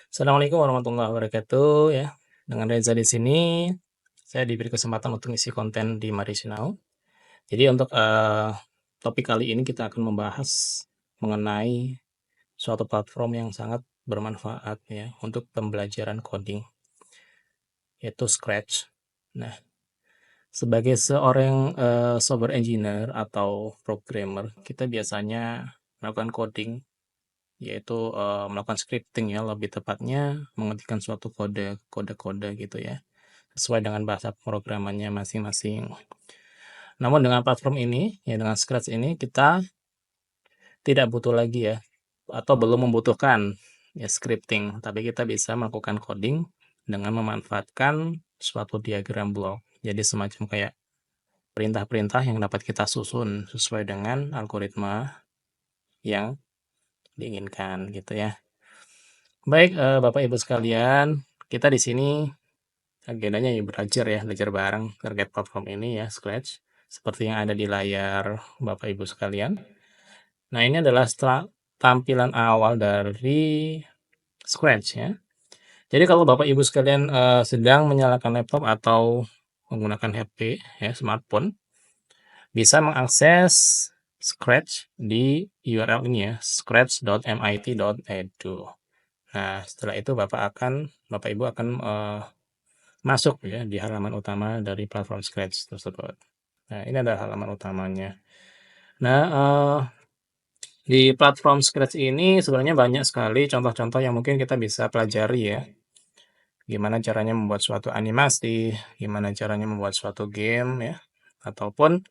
Assalamualaikum warahmatullahi wabarakatuh ya. Dengan Reza di sini, saya diberi kesempatan untuk ngisi konten di Marisinau. Jadi untuk topik kali ini kita akan membahas mengenai suatu platform yang sangat bermanfaat ya untuk pembelajaran coding, yaitu Scratch. Nah, sebagai seorang software engineer atau programmer, kita biasanya melakukan coding, yaitu melakukan scripting ya, lebih tepatnya mengetikkan suatu kode-kode gitu ya, sesuai dengan bahasa pemrogramannya masing-masing. Namun dengan platform ini, ya dengan Scratch ini kita tidak butuh lagi ya, atau belum membutuhkan ya scripting, tapi kita bisa melakukan coding dengan memanfaatkan suatu diagram blok. Jadi semacam kayak perintah-perintah yang dapat kita susun sesuai dengan algoritma yang diinginkan gitu ya. Baik, Bapak Ibu sekalian, kita di sini agendanya ya belajar bareng terkait platform ini ya, Scratch, seperti yang ada di layar Bapak Ibu sekalian. Nah, ini adalah tampilan awal dari Scratch ya. Jadi kalau Bapak Ibu sekalian sedang menyalakan laptop atau menggunakan HP ya, smartphone, bisa mengakses Scratch di URL ini ya, scratch.mit.edu. Nah, setelah itu Bapak Ibu akan masuk ya di halaman utama dari platform Scratch tersebut. Nah, ini adalah halaman utamanya. Nah, di platform Scratch ini sebenarnya banyak sekali contoh-contoh yang mungkin kita bisa pelajari ya. Gimana caranya membuat suatu animasi, gimana caranya membuat suatu game ya, ataupun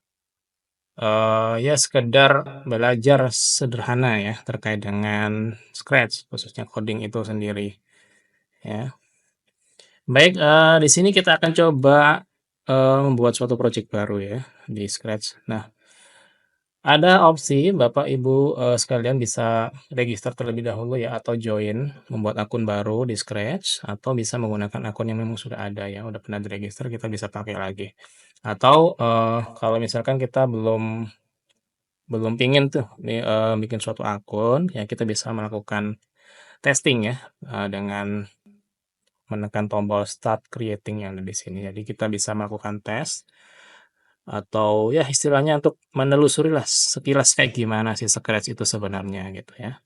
ya sekedar belajar sederhana ya terkait dengan Scratch, khususnya coding itu sendiri ya. Baik, di sini kita akan coba membuat suatu project baru ya di Scratch. Nah, ada opsi Bapak Ibu sekalian bisa register terlebih dahulu ya atau join membuat akun baru di Scratch atau bisa menggunakan akun yang memang sudah ada ya, udah pernah diregister kita bisa pakai lagi. Atau kalau misalkan kita belum belum pingin tuh bikin suatu akun, ya kita bisa melakukan testing ya dengan menekan tombol start creating yang ada di sini. Jadi kita bisa melakukan tes atau ya istilahnya untuk menelusuri lah sekilas kayak gimana sih Scratch itu sebenarnya gitu ya.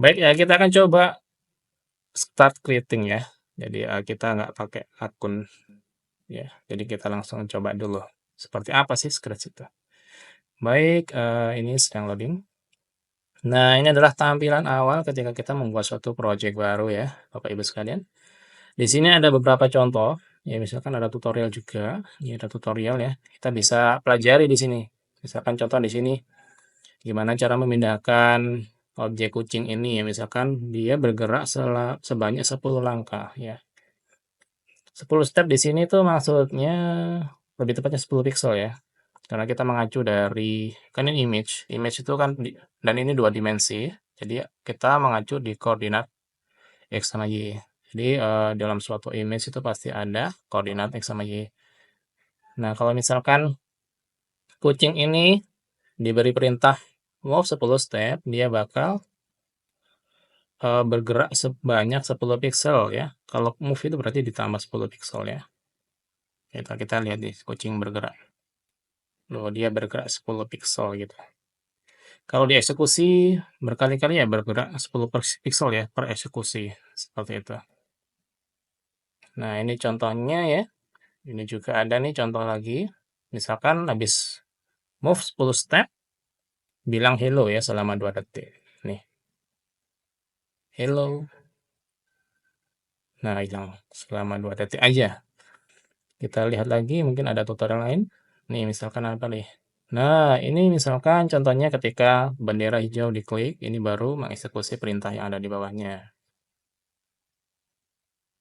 Baik ya, kita akan coba start creating ya. Jadi kita nggak pakai akun ya. Jadi kita langsung coba dulu seperti apa sih Scratch itu. Baik, ini sedang loading. Nah, ini adalah tampilan awal ketika kita membuat suatu project baru ya, Bapak Ibu sekalian. Di sini ada beberapa contoh, ya misalkan ada tutorial juga, ini ada tutorial ya. Kita bisa pelajari di sini. Misalkan contoh di sini, gimana cara memindahkan objek kucing ini ya, misalkan dia bergerak sebanyak 10 langkah ya. 10 step di sini tuh maksudnya lebih tepatnya 10 pixel ya. Karena kita mengacu dari kan ini image itu kan dan ini dua dimensi. Jadi kita mengacu di koordinat X sama Y. Jadi dalam suatu image itu pasti ada koordinat X sama Y. Nah, kalau misalkan kucing ini diberi perintah move 10 step, dia bakal bergerak sebanyak 10 pixel ya. Kalau move itu berarti ditambah 10 pixel ya. Kita lihat nih kucing bergerak. Loh, dia bergerak 10 pixel gitu. Kalau dieksekusi berkali-kali ya bergerak 10 pixel ya per eksekusi seperti itu. Nah, ini contohnya ya. Ini juga ada nih contoh lagi. Misalkan habis move 10 step, bilang hello ya selama 2 detik. Nih, hello. Nah, hilang selama 2 detik aja. Kita lihat lagi, mungkin ada tutorial lain. Nih, misalkan apa nih? Nah, ini misalkan contohnya ketika bendera hijau diklik, ini baru mengeksekusi perintah yang ada di bawahnya.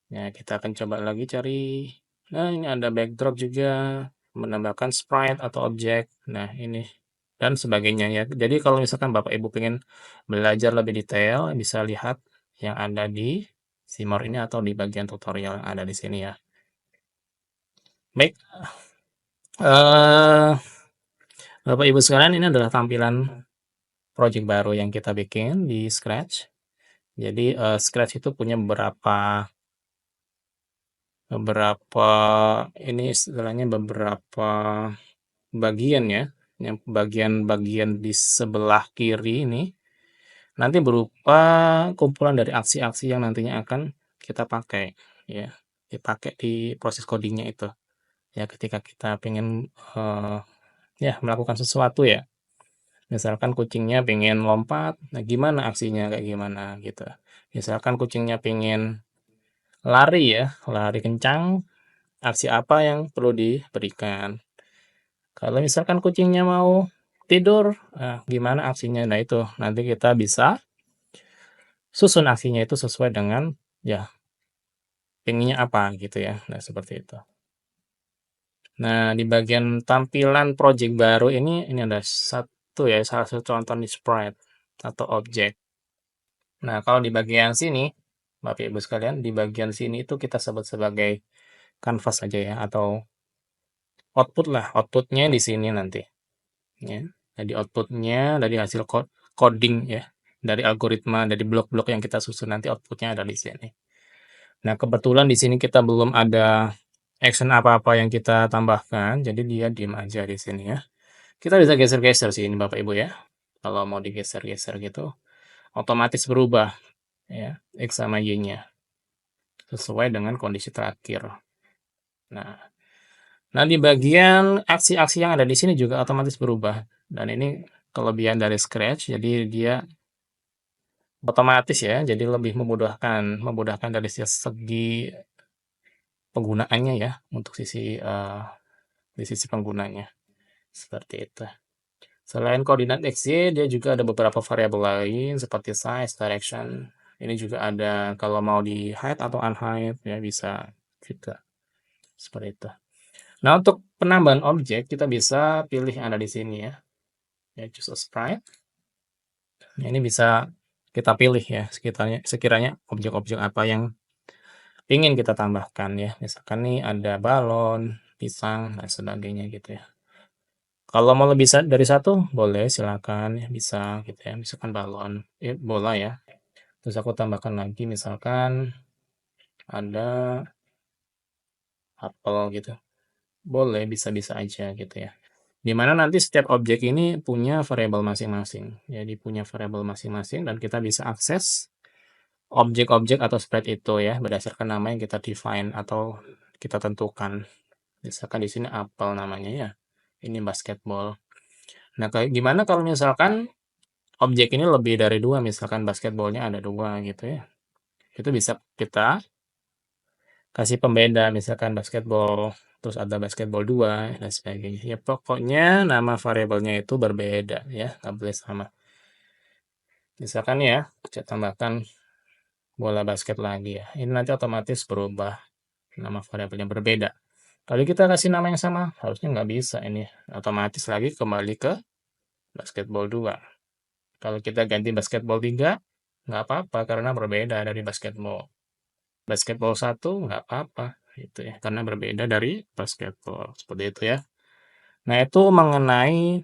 Ya, kita akan coba lagi cari. Nah, ini ada backdrop juga, menambahkan sprite atau objek. Nah, ini dan sebagainya ya. Jadi kalau misalkan Bapak Ibu pengen belajar lebih detail, bisa lihat yang ada di Simor ini atau di bagian tutorial yang ada di sini ya. Baik, eh Bapak Ibu sekalian, ini adalah tampilan project baru yang kita bikin di Scratch. Jadi, Scratch itu punya beberapa ini istilahnya beberapa bagian ya, yang bagian-bagian di sebelah kiri ini nanti berupa kumpulan dari aksi-aksi yang nantinya akan kita pakai ya, dipakai di proses codingnya itu. Ya ketika kita pengen ya melakukan sesuatu ya. Misalkan kucingnya pengen lompat, nah gimana aksinya kayak gimana gitu. Misalkan kucingnya pengen lari ya, lari kencang, aksi apa yang perlu diberikan. Kalau misalkan kucingnya mau tidur, nah gimana aksinya? Nah itu nanti kita bisa susun aksinya itu sesuai dengan ya pengennya apa gitu ya. Nah seperti itu. Nah di bagian tampilan project baru ini ada satu ya, salah satu contoh di sprite atau objek. Nah, kalau di bagian sini, Bapak Ibu sekalian, di bagian sini itu kita sebut sebagai kanvas aja ya, atau output lah, outputnya di sini nanti. Ya. Jadi outputnya dari hasil coding ya, dari algoritma, dari blok-blok yang kita susun nanti outputnya ada di sini. Nah, kebetulan di sini kita belum ada action apa-apa yang kita tambahkan, jadi dia diem aja di sini ya. Kita bisa geser-geser sih ini Bapak Ibu ya. Kalau mau digeser-geser gitu, otomatis berubah ya, X sama Y-nya. Sesuai dengan kondisi terakhir. Nah, di bagian aksi-aksi yang ada di sini juga otomatis berubah. Dan ini kelebihan dari Scratch, jadi dia otomatis ya, jadi lebih memudahkan dari segi penggunaannya ya, untuk di sisi penggunanya. Seperti itu. Selain koordinat X, Y, dia juga ada beberapa variabel lain seperti size, direction. Ini juga ada kalau mau di hide atau unhide ya bisa juga. Seperti itu. Nah, untuk penambahan objek kita bisa pilih yang ada di sini ya. Ya, choose a sprite. Nah, ini bisa kita pilih ya, sekiranya objek-objek apa yang ingin kita tambahkan ya. Misalkan nih ada balon, pisang, dan sebagainya gitu ya. Kalau mau lebih dari satu, boleh silakan ya, bisa gitu ya. Misalkan balon, bola ya. Terus aku tambahkan lagi misalkan ada apel gitu. Boleh, bisa-bisa aja gitu ya. Di mana nanti setiap objek ini punya variabel masing-masing. Jadi punya variabel masing-masing dan kita bisa akses objek-objek atau sprite itu ya berdasarkan nama yang kita define atau kita tentukan. Misalkan di sini apel namanya ya. Ini basketball. Nah, kayak gimana kalau misalkan objek ini lebih dari dua, misalkan basketballnya ada dua gitu ya. Itu bisa kita kasih pembeda, misalkan basketball, terus ada basketball 2 dan sebagainya. Ya pokoknya nama variabelnya itu berbeda ya, nggak boleh sama. Misalkan ya, saya tambahkan bola basket lagi ya. Ini nanti otomatis berubah, nama variabelnya berbeda. Kalau kita kasih nama yang sama, harusnya nggak bisa ini. Otomatis lagi kembali ke basketball 2. Kalau kita ganti basketball 3, nggak apa-apa karena berbeda dari basketball. Basketball 1 nggak apa-apa gitu ya, karena berbeda dari basketball. Seperti itu ya. Nah, itu mengenai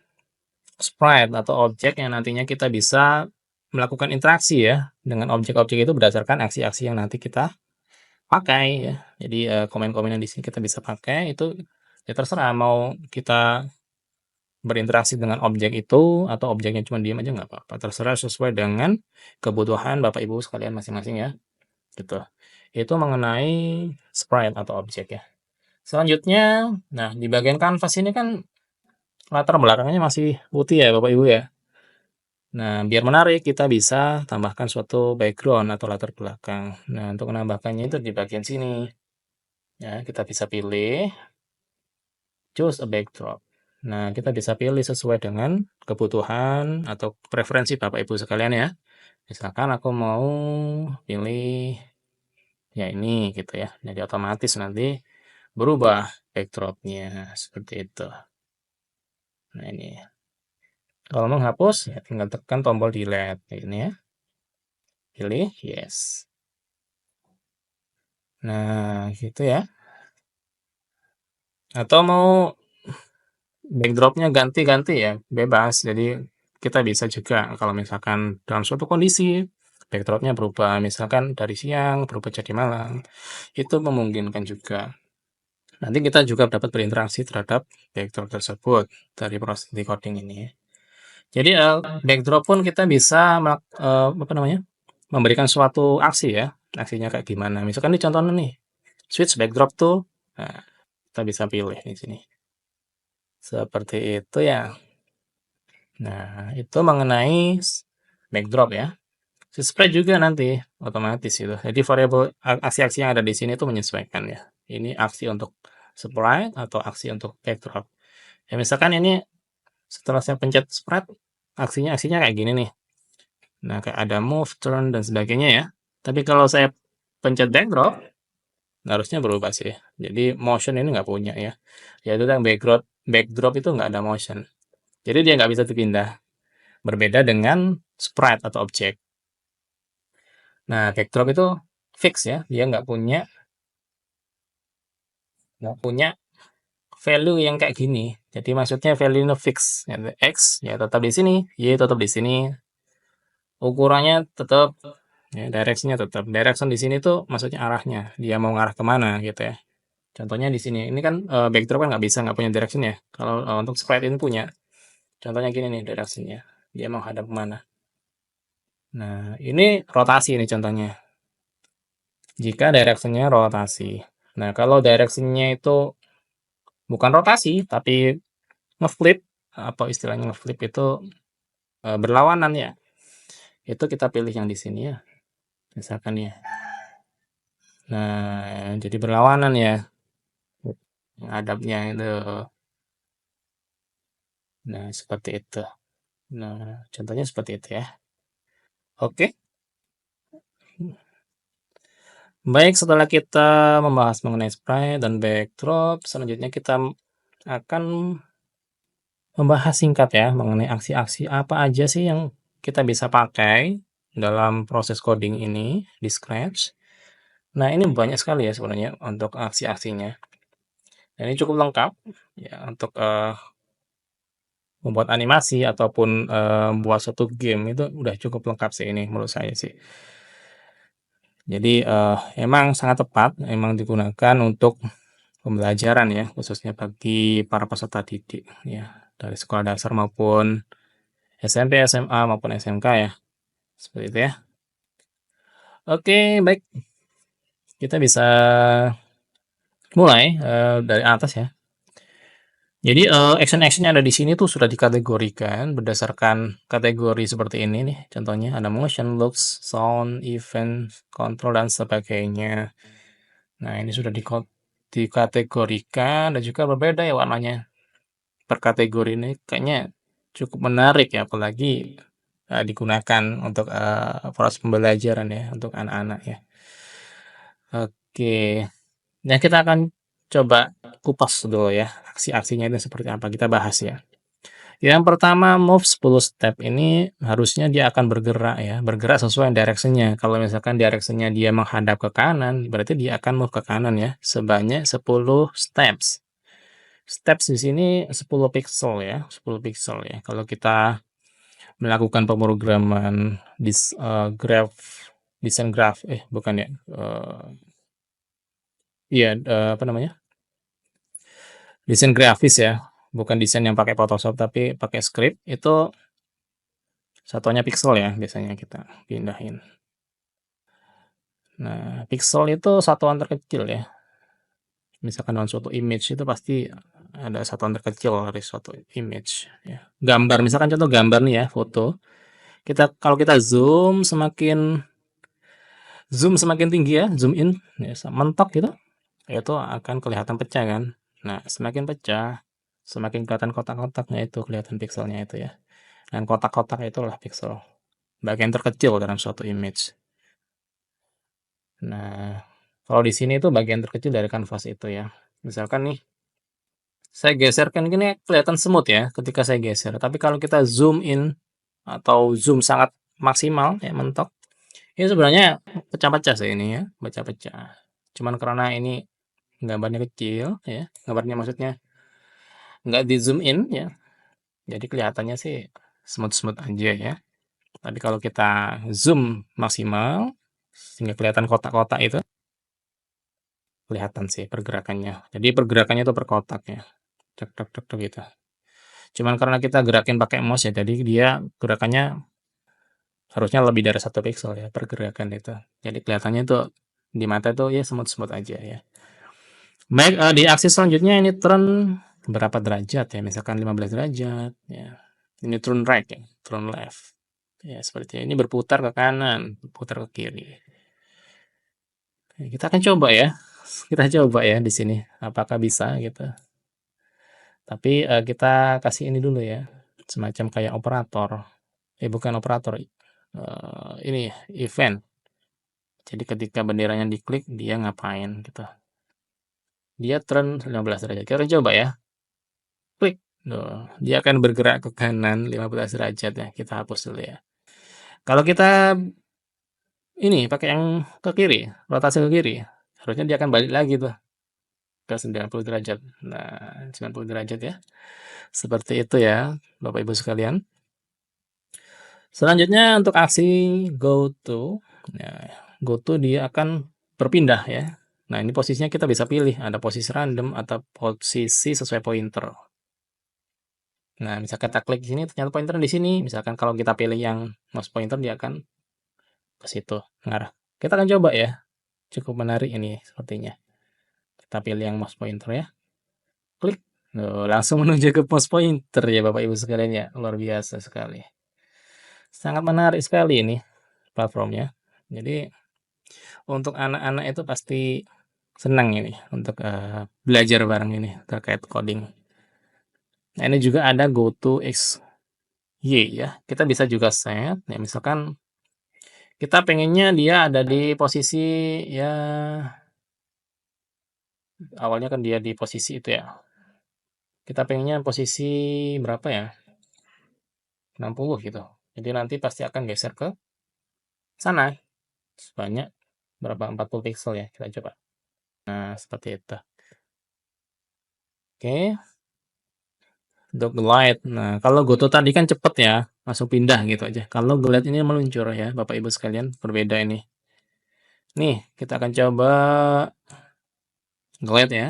sprite atau objek yang nantinya kita bisa melakukan interaksi ya dengan objek-objek itu berdasarkan aksi-aksi yang nanti kita pakai ya. Jadi komen-komen yang di sini kita bisa pakai itu ya terserah mau kita berinteraksi dengan objek itu atau objeknya cuma diam aja nggak apa-apa. Terserah sesuai dengan kebutuhan Bapak Ibu sekalian masing-masing ya. Gitu. Itu mengenai sprite atau objek ya. Selanjutnya, nah di bagian kanvas ini kan latar belakangnya masih putih ya Bapak Ibu ya. Nah, biar menarik kita bisa tambahkan suatu background atau latar belakang. Nah, untuk menambahkannya itu di bagian sini. Ya, kita bisa pilih choose a backdrop. Nah, kita bisa pilih sesuai dengan kebutuhan atau preferensi Bapak Ibu sekalian ya. Misalkan aku mau pilih ya ini gitu ya. Jadi otomatis nanti berubah backdropnya seperti itu. Nah, ini. Kalau menghapus ya tinggal tekan tombol delete ini ya. Pilih yes. Nah, gitu ya. Atau mau backdropnya ganti-ganti ya, bebas. Jadi kita bisa juga kalau misalkan dalam suatu kondisi backdropnya berubah, misalkan dari siang berubah jadi malam, itu memungkinkan juga. Nanti kita juga dapat berinteraksi terhadap backdrop tersebut dari proses decoding ini. Jadi backdrop pun kita bisa apa namanya, memberikan suatu aksi ya, aksinya kayak gimana. Misalkan ini contohnya nih, switch backdrop tuh, nah, kita bisa pilih di sini. Seperti itu ya. Nah, itu mengenai backdrop ya. Si spread juga nanti otomatis itu. Jadi variabel aksi-aksi yang ada di sini itu menyesuaikan ya. Ini aksi untuk sprite atau aksi untuk backdrop. Ya misalkan ini setelah saya pencet spread, aksinya kayak gini nih. Nah, kayak ada move, turn dan sebagainya ya. Tapi kalau saya pencet backdrop, harusnya berubah sih. Jadi motion ini nggak punya ya. Yaitu yang backdrop itu nggak ada motion. Jadi dia nggak bisa dipindah. Berbeda dengan sprite atau objek. Nah, backdrop itu fix ya. Dia nggak punya value yang kayak gini. Jadi maksudnya value-nya fix. Ya, X ya tetap di sini, Y tetap di sini. Ukurannya tetap, ya, direction-nya tetap. Direction di sini tuh maksudnya arahnya. Dia mau ngarah kemana gitu ya. Contohnya di sini. Ini kan backdrop kan nggak punya direction ya. Kalau untuk sprite ini punya. Contohnya gini nih direction-nya. Dia mau hadap kemana. Nah, ini rotasi ini contohnya. Jika direction-nya rotasi. Nah, kalau direction-nya itu bukan rotasi, tapi ngeflip, apa istilahnya ngeflip itu berlawanan ya. Itu kita pilih yang di sini ya, misalkan ya. Nah, jadi berlawanan ya, hadapnya itu. Nah, seperti itu. Nah, contohnya seperti itu ya. Oke, baik setelah kita membahas mengenai sprite dan backdrop, selanjutnya kita akan membahas singkat ya mengenai aksi-aksi apa aja sih yang kita bisa pakai dalam proses coding ini di Scratch. Nah, ini banyak sekali ya sebenarnya untuk aksi-aksinya. Dan ini cukup lengkap ya untuk membuat animasi ataupun buat suatu game itu udah cukup lengkap sih ini menurut saya sih. Jadi emang sangat tepat, emang digunakan untuk pembelajaran ya, khususnya bagi para peserta didik ya, dari sekolah dasar maupun SMP, SMA maupun SMK ya. Seperti itu ya. Oke, baik. Kita bisa mulai dari atas ya. Jadi action-action yang ada di sini tuh sudah dikategorikan berdasarkan kategori seperti ini nih. Contohnya ada motion, looks, sound, event, control dan sebagainya. Nah, ini sudah dikategorikan dan juga berbeda ya warnanya. Per kategori ini kayaknya cukup menarik ya, apalagi digunakan untuk proses pembelajaran ya untuk anak-anak ya. Oke. Nah, kita akan coba kupas dulu ya, aksi-aksinya itu seperti apa, kita bahas ya. Yang pertama, move 10 step ini harusnya dia akan bergerak ya, bergerak sesuai direction-nya. Kalau misalkan direction-nya dia menghadap ke kanan, berarti dia akan move ke kanan ya, sebanyak 10 steps. Steps di sini 10 pixel ya, 10 pixel ya. Kalau kita melakukan pemrograman desain graph, bukan ya, iya, apa namanya, desain grafis ya, bukan desain yang pakai Photoshop tapi pakai script, itu satuannya pixel ya biasanya kita pindahin. Nah, pixel itu satuan terkecil ya. Misalkan dalam suatu image itu pasti ada satuan terkecil dari suatu image ya. Gambar, misalkan contoh gambar nih ya, foto. Kalau kita zoom semakin tinggi ya, zoom in ya, mentok gitu, itu akan kelihatan pecah kan. Nah, semakin pecah, semakin kelihatan kotak-kotaknya itu kelihatan pixelnya itu ya. Dan kotak-kotak itulah pixel, bagian terkecil dalam suatu image. Nah, kalau di sini itu bagian terkecil dari kanvas itu ya. Misalkan nih, saya geserkan gini kelihatan smooth ya ketika saya geser. Tapi kalau kita zoom in atau zoom sangat maksimal ya mentok, ini sebenarnya pecah-pecah sih ini ya, pecah-pecah. Cuman karena ini gambarnya kecil ya, gambarnya maksudnya nggak di zoom in ya, jadi kelihatannya sih smooth-smooth aja ya. Tapi kalau kita zoom maksimal, sehingga kelihatan kotak-kotak itu, kelihatan sih pergerakannya. Jadi pergerakannya itu per kotak ya, tek tek tek tek gitu. Cuman karena kita gerakin pakai mouse ya, jadi dia gerakannya harusnya lebih dari 1 pixel ya, pergerakan itu. Jadi kelihatannya itu di mata itu ya semut-semut aja ya. Baik, di aksi selanjutnya ini turn berapa derajat ya, misalkan 15 derajat ya. Ini turn right ya, turn left. Ya, seperti ini berputar ke kanan, berputar ke kiri. Kita akan coba ya. Kita coba ya di sini apakah bisa gitu. Tapi kita kasih ini dulu ya. Semacam kayak operator. Bukan operator. Ini event. Jadi ketika benderanya diklik dia ngapain gitu. Dia turn 15 derajat. Kita coba ya. Klik. Tuh, dia akan bergerak ke kanan 15 derajat ya. Kita hapus dulu ya. Kalau kita ini pakai yang ke kiri, rotasi ke kiri, harusnya dia akan balik lagi tuh ke 90 derajat. Nah, 90 derajat ya. Seperti itu ya, Bapak Ibu sekalian. Selanjutnya untuk aksi go to. Nah, go to dia akan berpindah ya. Nah, ini posisinya kita bisa pilih, ada posisi random atau posisi sesuai pointer. Nah, misalkan kita klik di sini, ternyata pointer di sini. Misalkan kalau kita pilih yang mouse pointer, dia akan ke situ, mengarah. Kita akan coba ya. Cukup menarik ini sepertinya. Kita pilih yang mouse pointer ya. Klik. Langsung menuju ke mouse pointer ya Bapak Ibu sekalian ya. Luar biasa sekali. Sangat menarik sekali ini platformnya. Jadi untuk anak-anak itu pasti senang ini untuk belajar bareng ini terkait coding. Nah, ini juga ada go to XY ya. Kita bisa juga set ya, misalkan kita pengennya dia ada di posisi ya, awalnya kan dia di posisi itu ya. Kita pengennya posisi berapa ya? 60 gitu. Jadi nanti pasti akan geser ke sana sebanyak berapa 40 pixel ya, kita coba. Nah, seperti itu. Oke. Untuk glide. Nah, kalau goto tadi kan cepet ya, langsung pindah gitu aja. Kalau glide ini meluncur ya, Bapak Ibu sekalian, berbeda ini. Nih, kita akan coba glide ya.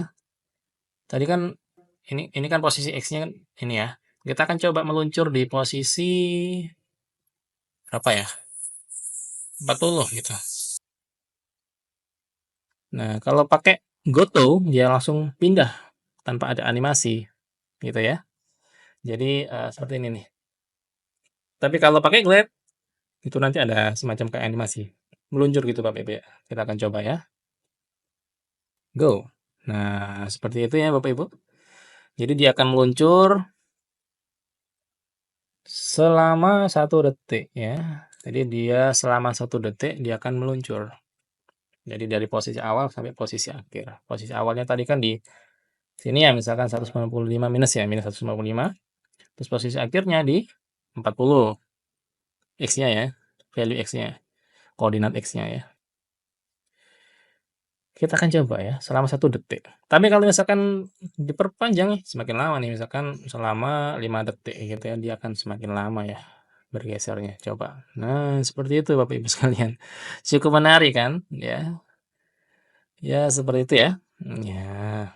Tadi kan ini kan posisi X-nya kan ini ya. Kita akan coba meluncur di posisi berapa ya? 40 gitu. Nah, kalau pakai goto dia langsung pindah tanpa ada animasi gitu ya. Jadi seperti ini nih. Tapi kalau pakai glide itu nanti ada semacam kayak animasi. Meluncur gitu Bapak Ibu ya. Kita akan coba ya. Go. Nah, seperti itu ya Bapak Ibu. Jadi dia akan meluncur selama 1 detik ya. Jadi dia selama 1 detik dia akan meluncur. Jadi dari posisi awal sampai posisi akhir. Posisi awalnya tadi kan di sini ya, misalkan 195 minus ya, minus 195. Terus posisi akhirnya di 40. X-nya ya, value X-nya, koordinat X-nya ya. Kita akan coba ya, selama 1 detik. Tapi kalau misalkan diperpanjang semakin lama nih, misalkan selama 5 detik gitu ya, dia akan semakin lama ya bergesernya. Coba. Nah, seperti itu Bapak Ibu sekalian. Cukup menarik kan? Ya. Ya, seperti itu ya. Ya.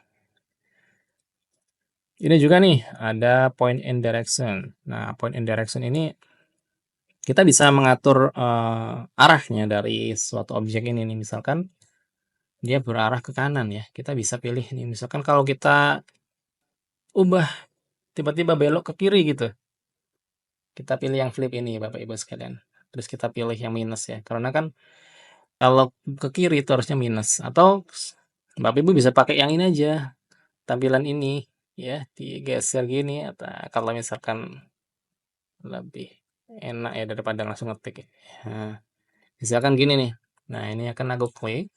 Ini juga nih, ada point and direction. Nah, point and direction ini kita bisa mengatur arahnya dari suatu objek ini nih. Misalkan dia berarah ke kanan ya. Kita bisa pilih nih. Misalkan kalau kita ubah tiba-tiba belok ke kiri gitu. Kita pilih yang flip ini Bapak Ibu sekalian. Terus kita pilih yang minus ya. Karena kan kalau ke kiri itu harusnya minus. Atau Bapak Ibu bisa pakai yang ini aja. Tampilan ini ya, digeser gini atau kalau misalkan lebih enak ya daripada langsung ngetik ya. Nah, misalkan gini nih. Nah, ini akan aku klik.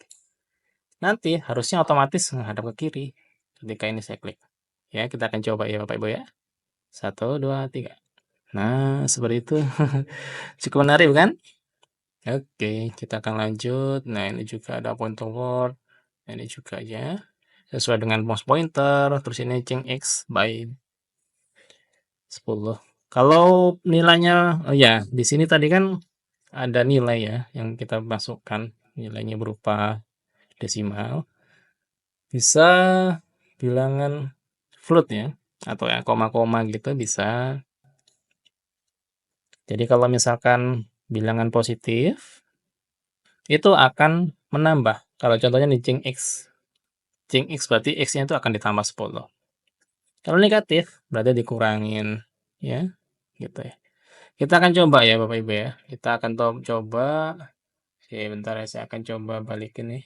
Nanti harusnya otomatis menghadap ke kiri ketika ini saya klik. Ya, kita akan coba ya Bapak Ibu ya. 1, 2, 3. Nah, seperti itu. Cukup menarik kan? Oke, kita akan lanjut. Nah, ini juga ada point toward. Ini juga ya. Sesuai dengan mouse pointer. Terus ini change X by 10. Kalau nilainya, oh ya, di sini tadi kan ada nilai ya yang kita masukkan, nilainya berupa desimal, bisa bilangan float ya, atau ya koma-koma gitu bisa. Jadi kalau misalkan bilangan positif, itu akan menambah. Kalau contohnya nih Cing X berarti X-nya itu akan ditambah 10. Kalau negatif, berarti dikurangin, ya, gitu ya. Kita akan coba ya Bapak Ibu ya. Kita akan coba, oke bentar ya, saya akan coba balikin nih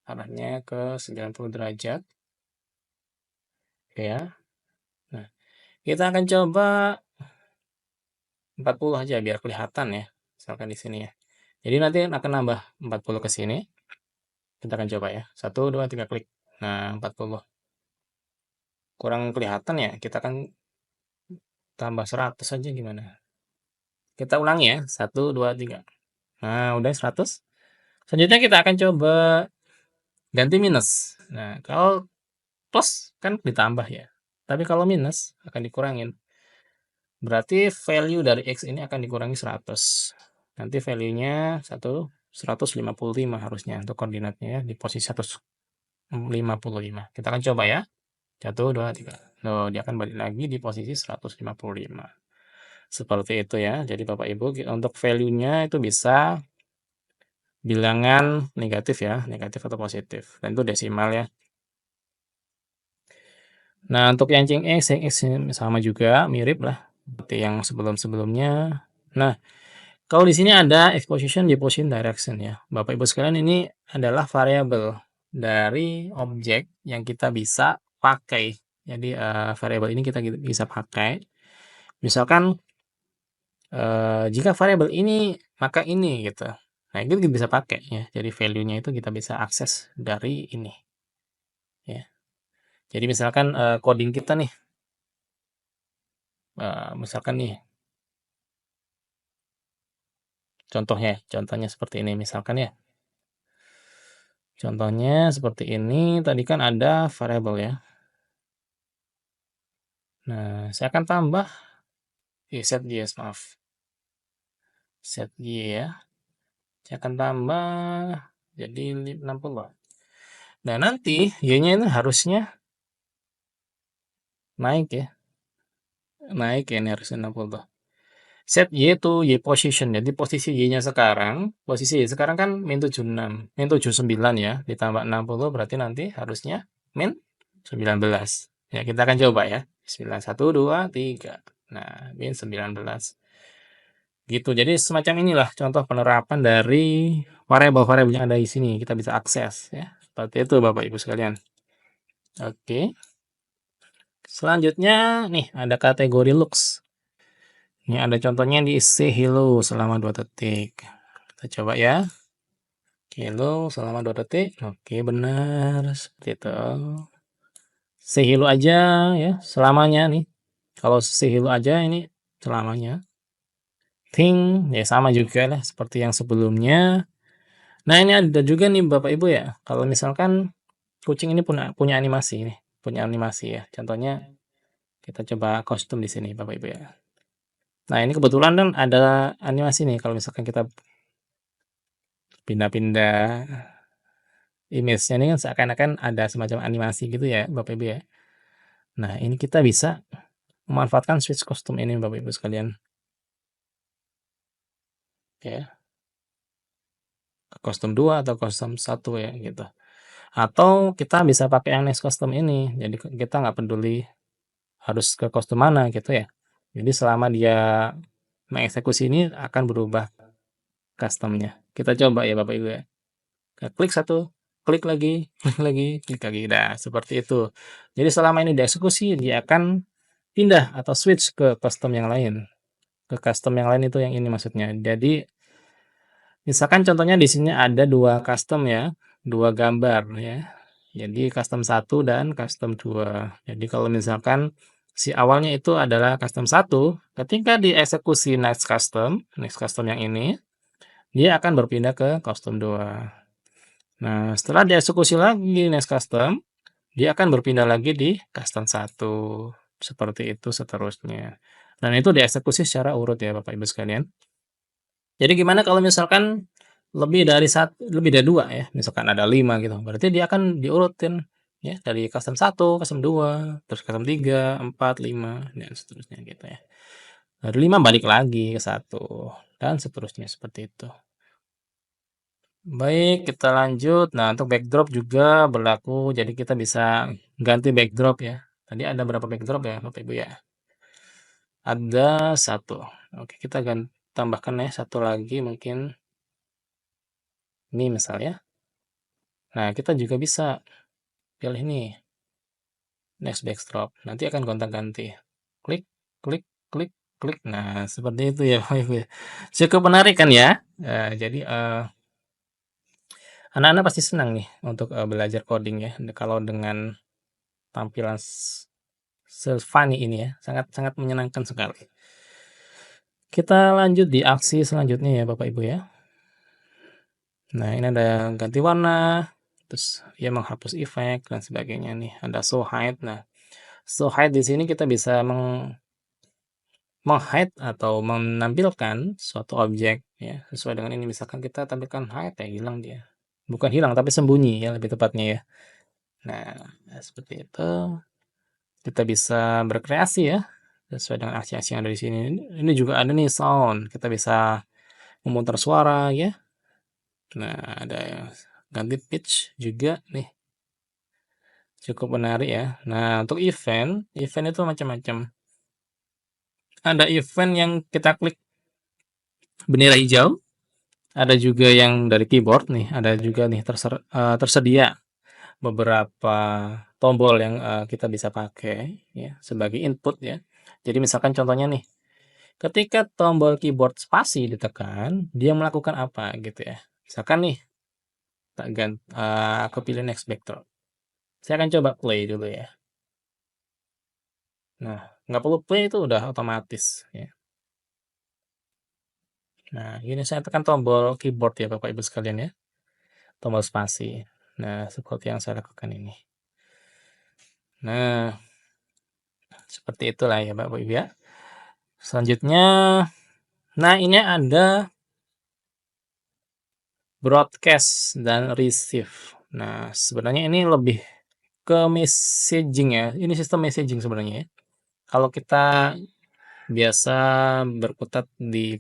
arahnya ke 90 derajat, oke ya. Nah, kita akan coba 40 aja biar kelihatan ya, misalkan di sini ya. Jadi nanti akan nambah 40 ke sini. Kita akan coba ya. 1, 2, 3 klik. Nah, 40. Kurang kelihatan ya. Kita akan tambah 100 aja gimana? Kita ulangi ya. 1, 2, 3. Nah, udah 100. Selanjutnya kita akan coba ganti minus. Nah, kalau plus kan ditambah ya. Tapi kalau minus akan dikurangin. Berarti value dari X ini akan dikurangi 100. Nanti value-nya 155 harusnya untuk koordinatnya ya, di posisi 155. Kita akan coba ya. 1, 2, 3. Loh, dia akan balik lagi di posisi 155. Seperti itu ya. Jadi Bapak Ibu untuk value-nya itu bisa bilangan negatif ya, negatif atau positif. Dan itu desimal ya. Nah, untuk yang X sama juga, mirip lah seperti yang sebelum-sebelumnya. Nah, kalau di sini ada exposition, deposition, direction ya. Bapak Ibu sekalian, ini adalah variabel dari objek yang kita bisa pakai. Jadi variabel ini kita bisa pakai. Misalkan jika variabel ini maka ini gitu. Nah, itu kita bisa pakai ya. Jadi value-nya itu kita bisa akses dari ini ya. Jadi misalkan coding kita nih, misalkan nih contohnya seperti ini misalkan ya. Contohnya seperti ini, tadi kan ada variabel ya. Nah, saya akan tambah set y, maaf. Set y ya. Saya akan tambah jadi 60. Nah, nanti y-nya itu harusnya naik ya. Naik ya, ini harusnya 60. Set y itu y position. Jadi posisi y-nya sekarang, posisi y sekarang kan min 76, min 79 ya, ditambah 60 berarti nanti harusnya min 19. Ya, kita akan coba ya. Bismillah, 1, 2, 3. Nah, min 19. Gitu. Jadi semacam inilah contoh penerapan dari variabel-variabel yang ada di sini. Kita bisa akses ya. Seperti itu Bapak Ibu sekalian. Oke. Selanjutnya nih ada kategori looks. Ini ada contohnya di say hello selama 2 detik. Kita coba ya. Hello selama 2 detik. Oke, benar. Seperti itu. Say hello aja ya, selamanya nih. Kalau say hello aja ini selamanya. Think ya sama juga lah seperti yang sebelumnya. Nah, ini ada juga nih Bapak Ibu ya. Kalau misalkan kucing ini punya animasi nih, punya animasi ya. Contohnya kita coba kostum di sini Bapak Ibu ya. Nah, ini kebetulan kan ada animasi nih kalau misalkan kita pindah-pindah image-nya ini kan seakan-akan ada semacam animasi gitu ya Bapak Ibu ya. Nah, ini kita bisa memanfaatkan switch kostum ini Bapak Ibu sekalian. Ya, kostum 2 atau kostum 1 ya gitu. Atau kita bisa pakai yang next custom ini. Jadi kita nggak peduli harus ke kostum mana gitu ya. Jadi selama dia mengeksekusi ini akan berubah customnya. Kita coba ya Bapak Ibu ya. Klik satu, klik lagi, klik lagi, klik lagi. Nah, seperti itu. Jadi selama ini dieksekusi, dia akan pindah atau switch ke custom yang lain. Ke custom yang lain itu yang ini maksudnya. Jadi misalkan contohnya di sini ada 2 custom ya, 2 gambar ya. Jadi custom 1 dan custom 2. Jadi kalau misalkan si awalnya itu adalah custom 1, ketika dieksekusi next custom yang ini, dia akan berpindah ke custom 2. Nah, setelah dieksekusi lagi next custom, dia akan berpindah lagi di custom 1. Seperti itu seterusnya. Dan itu dieksekusi secara urut ya Bapak Ibu sekalian. Jadi gimana kalau misalkan lebih dari 2 ya, misalkan ada 5 gitu, berarti dia akan diurutin ya dari custom 1, custom 2, terus custom 3, 4, 5, dan seterusnya gitu ya. Dari 5 balik lagi ke 1, dan seterusnya seperti itu. Baik, kita lanjut. Nah, untuk backdrop juga berlaku, jadi kita bisa ganti backdrop ya. Tadi ada berapa backdrop ya Bapak Ibu ya? Ada 1. Oke, kita tambahkan ya 1 lagi mungkin ini misalnya. Nah, kita juga bisa pilih nih, next backdrop. Nanti akan gonta-ganti. Klik, klik, klik, klik. Nah, seperti itu ya Bapak Ibu ya. Cukup menarik kan ya? Jadi anak-anak pasti senang nih untuk belajar coding ya. Kalau dengan tampilan se-funny ini ya, sangat-sangat menyenangkan sekali. Kita lanjut di aksi selanjutnya ya Bapak Ibu ya. Nah, ini ada ganti warna, terus ya menghapus efek dan sebagainya nih. Ada show hide. Nah, show hide di sini kita bisa meng-hide atau menampilkan suatu objek ya, sesuai dengan ini. Misalkan kita tampilkan hide ya hilang dia. Bukan hilang tapi sembunyi ya lebih tepatnya ya. Nah, seperti itu. Kita bisa berkreasi ya sesuai dengan aksi-aksi yang ada di sini. Ini juga ada nih sound. Kita bisa memutar suara ya. Nah, ada ganti pitch juga nih. Cukup menarik ya. Nah, untuk event itu macam-macam. Ada event yang kita klik bendera hijau, ada juga yang dari keyboard nih, ada juga nih tersedia beberapa tombol yang kita bisa pakai ya sebagai input ya. Jadi misalkan contohnya nih, ketika tombol keyboard spasi ditekan, dia melakukan apa gitu ya. Misalkan nih, aku pilih next backdrop. Saya akan coba play dulu ya. Nah, nggak perlu play itu udah otomatis ya. Nah, ini saya tekan tombol keyboard ya Bapak Ibu sekalian ya, tombol spasi. Nah, seperti yang saya lakukan ini. Nah, seperti itulah ya Bapak Ibu ya. Selanjutnya, nah ini ada broadcast dan receive. Nah, sebenarnya ini lebih ke messaging ya. Ini sistem messaging sebenarnya ya. Kalau kita biasa berkutat di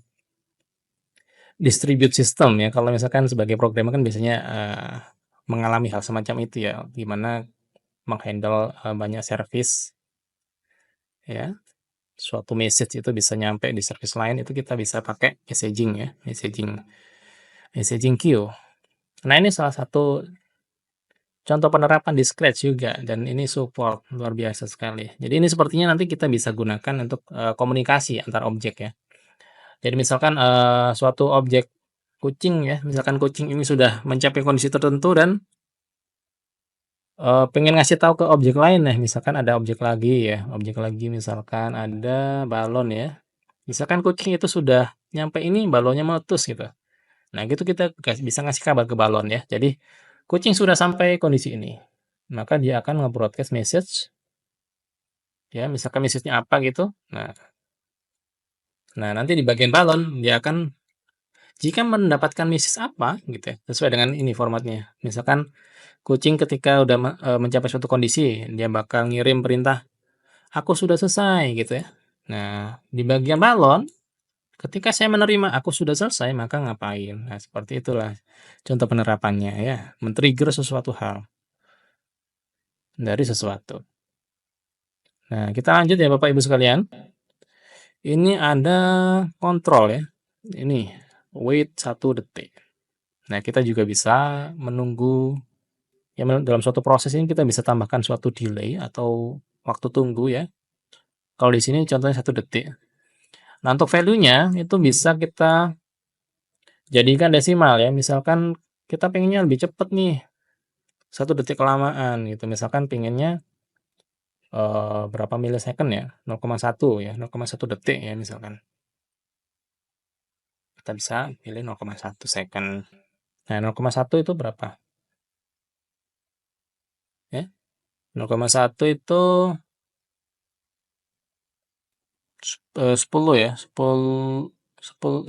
distribute system ya, kalau misalkan sebagai programmer kan biasanya mengalami hal semacam itu ya, gimana menghandle banyak service ya. Suatu message itu bisa nyampe di service lain itu kita bisa pakai messaging ya, messaging queue. Nah, ini salah satu contoh penerapan di Scratch juga dan ini support luar biasa sekali. Jadi ini sepertinya nanti kita bisa gunakan untuk komunikasi antar objek ya. Jadi misalkan suatu objek kucing ya, misalkan kucing ini sudah mencapai kondisi tertentu dan pengen ngasih tahu ke objek lain nih, misalkan ada objek lagi misalkan ada balon ya. Misalkan kucing itu sudah nyampe ini, balonnya meletus gitu. Nah, gitu kita bisa ngasih kabar ke balon ya. Jadi, kucing sudah sampai kondisi ini. Maka dia akan nge-broadcast message ya, misalkan message-nya apa gitu. Nah, nanti di bagian balon dia akan jika mendapatkan message apa gitu ya, sesuai dengan ini formatnya. Misalkan kucing ketika udah mencapai suatu kondisi, dia bakal ngirim perintah, "Aku sudah selesai," gitu ya. Nah, di bagian balon, ketika saya menerima, "Aku sudah selesai," maka ngapain. Nah, seperti itulah contoh penerapannya ya, men-trigger sesuatu hal dari sesuatu. Nah, kita lanjut ya Bapak Ibu sekalian. Ini ada kontrol ya. Ini, wait 1 detik. Nah, kita juga bisa menunggu ya dalam suatu proses ini kita bisa tambahkan suatu delay atau waktu tunggu ya. Kalau di sini contohnya 1 detik. Nah, untuk value-nya itu bisa kita jadikan desimal ya. Misalkan kita pengennya lebih cepat nih, 1 detik kelamaan gitu. Misalkan pengennya berapa milisecond ya? 0,1 ya, 0,1 detik ya misalkan. Kita bisa pilih 0,1 second. Nah, 0,1 itu berapa? Ya, 0,1 itu 10 ya, 0,1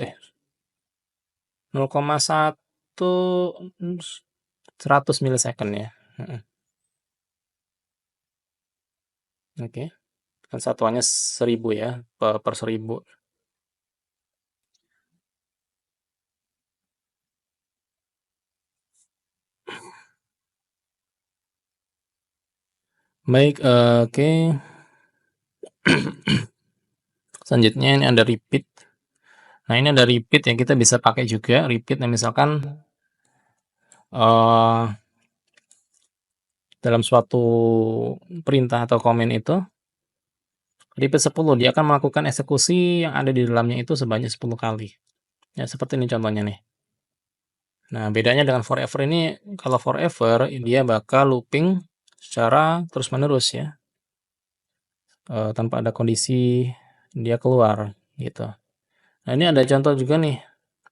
100 milisecond ya, mhm, oke, kan satuannya 1000 ya, per 1000. Baik, oke, selanjutnya ini ada repeat. Nah, ini ada repeat yang kita bisa pakai juga, repeat. Nah, misalkan, eee, dalam suatu perintah atau komen itu, repeat 10, dia akan melakukan eksekusi yang ada di dalamnya itu sebanyak 10 kali. Ya, seperti ini contohnya nih. Nah, bedanya dengan forever ini, kalau forever dia bakal looping secara terus-menerus ya, tanpa ada kondisi dia keluar, gitu. Nah, ini ada contoh juga nih,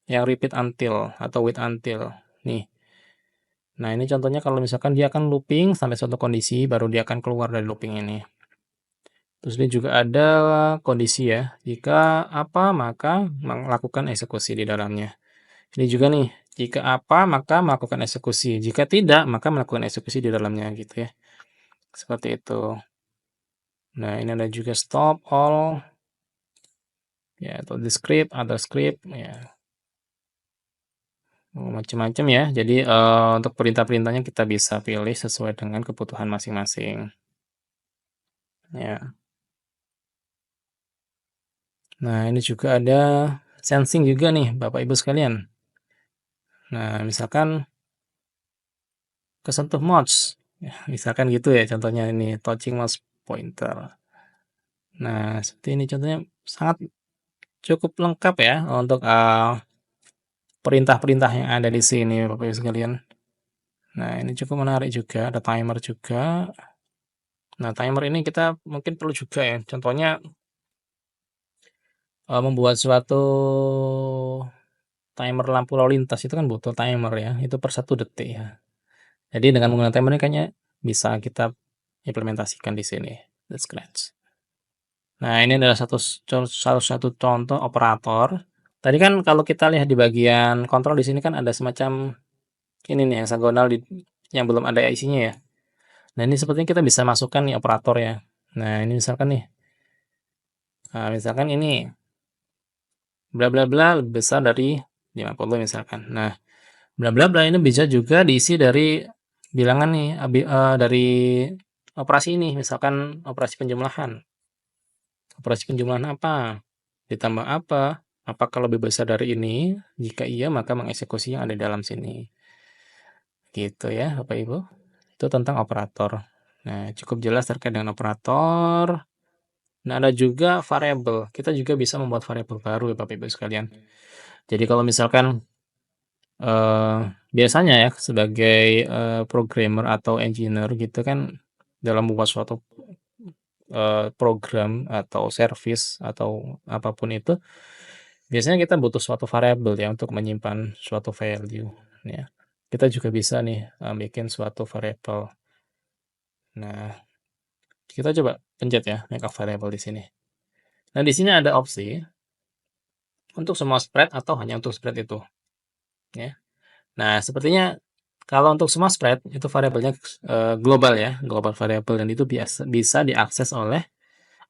yang repeat until atau wait until, nih. Nah, ini contohnya kalau misalkan dia akan looping sampai suatu kondisi, baru dia akan keluar dari looping ini. Terus dia juga ada kondisi ya, jika apa, maka melakukan eksekusi di dalamnya. Ini juga nih, jika apa, maka melakukan eksekusi, jika tidak, maka melakukan eksekusi di dalamnya, gitu ya. Seperti itu. Nah, ini ada juga stop, all, ya, atau the script, other script, ya, macam-macam ya. Jadi, untuk perintah-perintahnya kita bisa pilih sesuai dengan kebutuhan masing-masing, ya. Nah, ini juga ada sensing juga nih, Bapak Ibu sekalian. Nah, misalkan kesentuh mouse, ya, misalkan gitu ya contohnya ini, touching mouse pointer. Nah, seperti ini contohnya sangat cukup lengkap ya untuk, perintah-perintah yang ada di sini Bapak Ibu sekalian. Nah, ini cukup menarik juga, ada timer juga. Nah, timer ini kita mungkin perlu juga ya, contohnya, membuat suatu timer lampu lalu lintas itu kan butuh timer ya, itu per 1 detik ya. Jadi dengan menggunakan timer ini kayaknya bisa kita implementasikan di sini, the scratch. Nah, ini adalah salah satu contoh operator. Tadi kan kalau kita lihat di bagian kontrol di sini kan ada semacam ini nih hexagonal yang belum ada isinya ya. Nah, ini sepertinya kita bisa masukkan nih operator ya. Nah, ini misalkan nih, misalkan ini bla bla bla lebih besar dari 50 misalkan. Nah, bla bla bla ini bisa juga diisi dari bilangan nih, dari operasi ini, misalkan operasi penjumlahan. Operasi penjumlahan apa? Ditambah apa? Apakah lebih besar dari ini? Jika iya, maka mengeksekusi yang ada di dalam sini. Gitu ya, Bapak Ibu. Itu tentang operator. Nah, cukup jelas terkait dengan operator. Nah, ada juga variabel. Kita juga bisa membuat variabel baru ya, Bapak Ibu sekalian. Jadi kalau misalkan eh, biasanya ya sebagai programmer atau engineer gitu kan dalam membuat suatu program atau service atau apapun itu biasanya kita butuh suatu variabel ya untuk menyimpan suatu value ya. Kita juga bisa nih bikin suatu variabel. Nah, kita coba pencet ya make a variable di sini. Nah, di sini ada opsi untuk semua spread atau hanya untuk spread itu ya. Nah, sepertinya kalau untuk semua spread itu variabelnya global ya, global variable dan itu bisa diakses oleh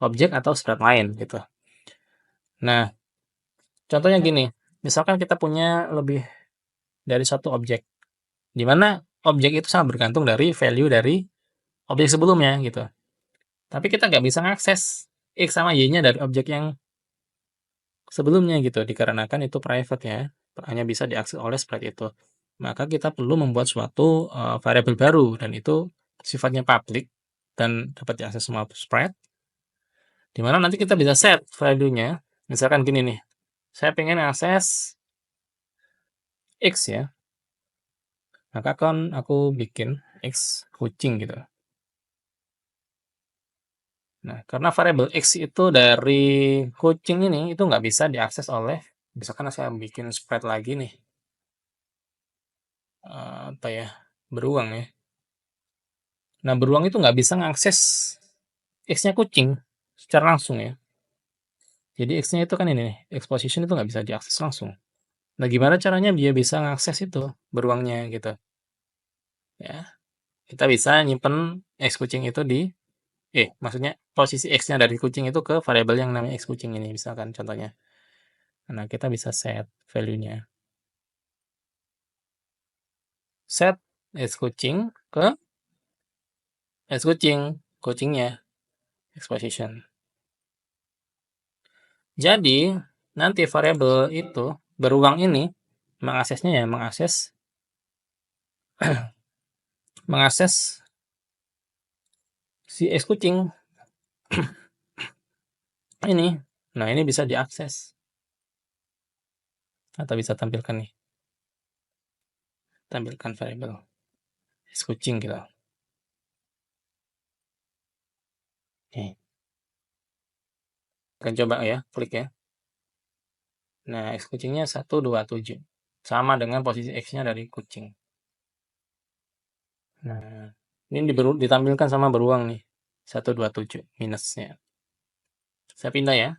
objek atau spread lain gitu. Nah, contohnya gini, misalkan kita punya lebih dari satu objek, di mana objek itu sangat bergantung dari value dari objek sebelumnya gitu. Tapi kita nggak bisa ngakses X sama Y-nya dari objek yang sebelumnya gitu, dikarenakan itu private ya, hanya bisa diakses oleh spread itu. Maka kita perlu membuat suatu variabel baru dan itu sifatnya public dan dapat diakses semua spread, di mana nanti kita bisa set value-nya. Misalkan gini nih, saya pengen akses X ya, maka kan aku bikin X kucing gitu. Nah, karena variabel X itu dari kucing ini, itu nggak bisa diakses oleh, misalkan saya bikin spread lagi nih, apa ya, beruang ya. Nah, beruang itu nggak bisa ngakses X-nya kucing secara langsung ya. Jadi X-nya itu kan ini nih, exposition itu nggak bisa diakses langsung. Nah, gimana caranya dia bisa ngakses itu beruangnya gitu ya? Kita bisa nyimpen X kucing itu di maksudnya posisi X-nya dari kucing itu ke variabel yang namanya X kucing ini misalkan contohnya. Nah, kita bisa set value-nya. Set X kucing ke X kucing, kucingnya exposition. Jadi, nanti variabel itu beruang ini mengaksesnya ya mengakses si X kucing ini. Nah, ini bisa diakses atau bisa tampilkan nih, tampilkan variabel X kucing gitu. Nih, akan coba ya, klik ya. Nah, X kucingnya 127. Sama dengan posisi X-nya dari kucing. Nah, ini ditampilkan sama beruang nih. 127 minusnya. Saya pindah ya.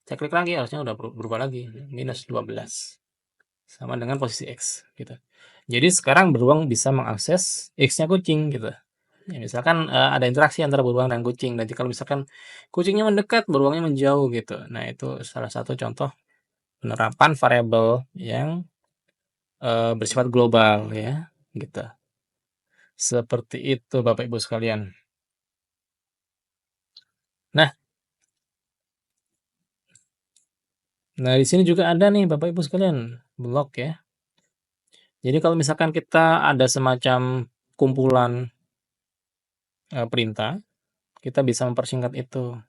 Saya klik lagi, harusnya udah berubah lagi. Minus 12. Sama dengan posisi X gitu. Jadi sekarang beruang bisa mengakses X-nya kucing gitu. Ya, misalkan ada interaksi antara beruang dan kucing. Nanti kalau misalkan kucingnya mendekat, beruangnya menjauh gitu. Nah, itu salah satu contoh penerapan variabel yang bersifat global ya, gitu. Seperti itu Bapak Ibu sekalian. Nah nah di sini juga ada nih Bapak Ibu sekalian, blok ya. Jadi kalau misalkan kita ada semacam kumpulan, perintah, kita bisa mempersingkat itu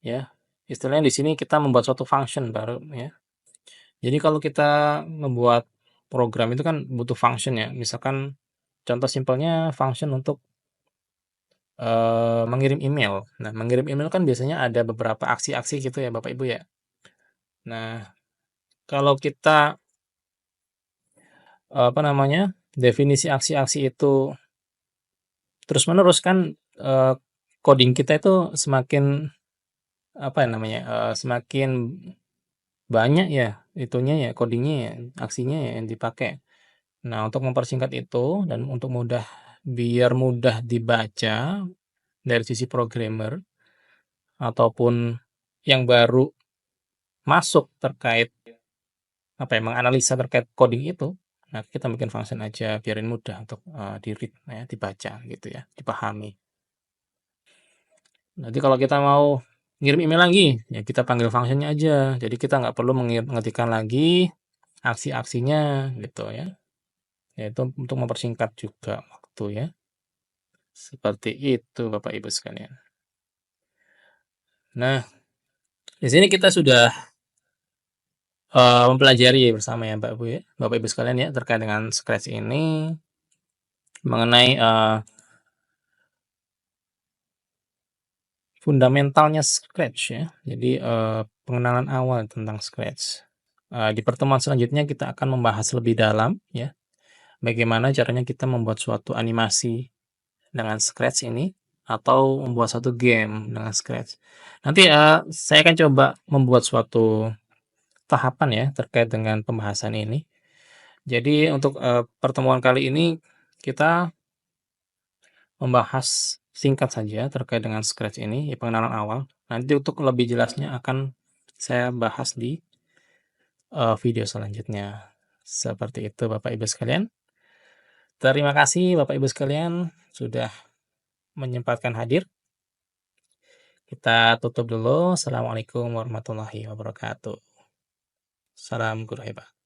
ya. Istilahnya di sini kita membuat suatu function baru ya. Jadi kalau kita membuat program itu kan butuh function ya, misalkan contoh simpelnya function untuk, mengirim email. Nah, mengirim email kan biasanya ada beberapa aksi-aksi gitu ya Bapak Ibu ya. Nah, kalau kita, apa namanya, definisi aksi-aksi itu terus-menerus kan, coding kita itu semakin, apa ya namanya, semakin banyak ya itunya ya, coding-nya ya, aksinya ya yang dipakai. Nah, untuk mempersingkat itu dan untuk biar mudah dibaca dari sisi programmer ataupun yang baru masuk terkait, apa ya, menganalisa terkait coding itu, nah kita bikin function aja biarin mudah untuk, di-read ya, dibaca gitu ya, dipahami. Nanti kalau kita mau ngirim email lagi, ya kita panggil function-nya aja. Jadi kita nggak perlu mengetikkan lagi aksi-aksinya gitu ya. Yaitu untuk mempersingkat juga waktu ya. Seperti itu Bapak Ibu sekalian. Nah, di sini kita sudah mempelajari bersama ya Bapak Ibu sekalian ya terkait dengan Scratch ini mengenai fundamentalnya Scratch ya. Jadi pengenalan awal tentang Scratch. Di pertemuan selanjutnya kita akan membahas lebih dalam ya bagaimana caranya kita membuat suatu animasi dengan Scratch ini atau membuat satu game dengan Scratch. Nanti saya akan coba membuat suatu tahapan ya terkait dengan pembahasan ini. Jadi untuk pertemuan kali ini kita membahas singkat saja terkait dengan Scratch ini, ya pengenalan awal. Nanti untuk lebih jelasnya akan saya bahas di video selanjutnya. Seperti itu Bapak Ibu sekalian. Terima kasih Bapak Ibu sekalian sudah menyempatkan hadir. Kita tutup dulu. Assalamualaikum warahmatullahi wabarakatuh. Salam guru hebat.